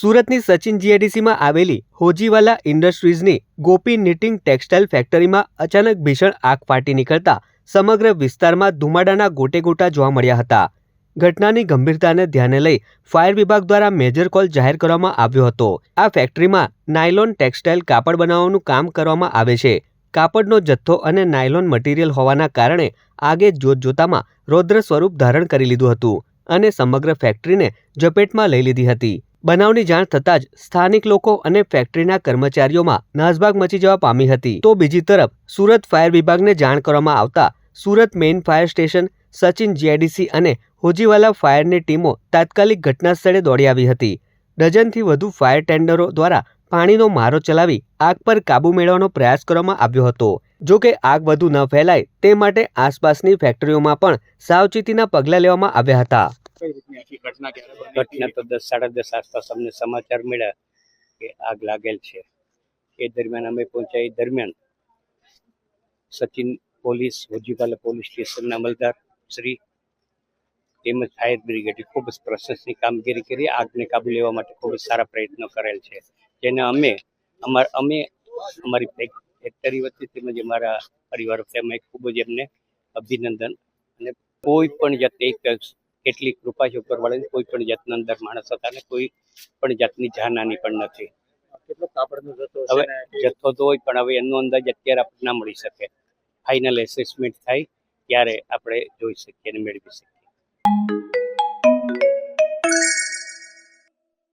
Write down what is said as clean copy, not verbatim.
સુરતની સચિન જીઆઈડીસીમાં આવેલી હોજીવાલા ઇન્ડસ્ટ્રીઝની ગોપી નિટિંગ ટેક્સટાઇલ ફેક્ટરીમાં અચાનક ભીષણ આગ ફાટી નીકળતા સમગ્ર વિસ્તારમાં ધુમાડાના ગોટેગોટા જોવા મળ્યા હતા. ઘટનાની ગંભીરતાને ધ્યાને લઈ ફાયર વિભાગ દ્વારા મેજર કોલ જાહેર કરવામાં આવ્યો હતો. આ ફેક્ટરીમાં નાયલોન ટેક્સટાઇલ કાપડ બનાવવાનું કામ કરવામાં આવે છે. કાપડનો જથ્થો અને નાયલોન મટીરિયલ હોવાના કારણે આગે જોતજોતામાં રૌદ્ર સ્વરૂપ ધારણ કરી લીધું હતું અને સમગ્ર ફેક્ટરીને ઝપેટમાં લઈ લીધી હતી. બનાવની જાણ થતાં જ સ્થાનિક લોકો અને ફેક્ટરીના કર્મચારીઓમાં નાસભાગ મચી જવા પામી હતી. તો બીજી તરફ સુરત ફાયર વિભાગને જાણ કરવામાં આવતા Surat main fire station, Sachin GIDC અને હોજીવાલા ફાયરની ટીમો તાત્કાલિક ઘટના સ્થળે દોડી આવી હતી. ડઝનથી વધુ ફાયર ટેન્ડરો દ્વારા પાણીનો મારો ચલાવી આગ પર કાબૂ મેળવવાનો પ્રયાસ કરવામાં આવ્યો હતો. જો કે આગ વધુ ન ફેલાય તે માટે આસપાસની ફેક્ટરીઓમાં પણ સાવચેતીના પગલાં લેવામાં આવ્યા હતા. ઘટના તો 10-10:30 આસપાસ અમને સમાચાર મળ્યા કે આગ લાગેલ છે. એ દરમિયાન અમે પહોંચ્યા. એ દરમિયાન સચિન પોલીસ, હોજીવાલા પોલીસ સ્ટેશનના અમલદાર શ્રી તેમજ ફાયર બ્રિગેડે ખૂબ જ પ્રશંસનીય કામગીરી કરી આગને કાબુ લેવા માટે ખૂબ જ સારા પ્રયત્નો કરેલ છે. જેને અમે અમારી ફેક્ટરી વતી તેમજ અમારા પરિવાર વતી અમે ખૂબ જ એમને અભિનંદન. અને કોઈ પણ જાતે એટલી કૃપા છે ઉપરવાળાની, કોઈ પણ જાતના અંદર માણસ હતા ને કોઈ પણ જાતની જાનહાની પણ નથી. કેટલો કાપડનો જથ્થો હવે જથ્થો તો હોય પણ હવે એનો અંદાજ અત્યારે આપણે ના મળી શકે. ફાઇનલ એસેસમેન્ટ થાય ત્યારે આપણે જોઈ શકીએ અને મેળવી શકીએ.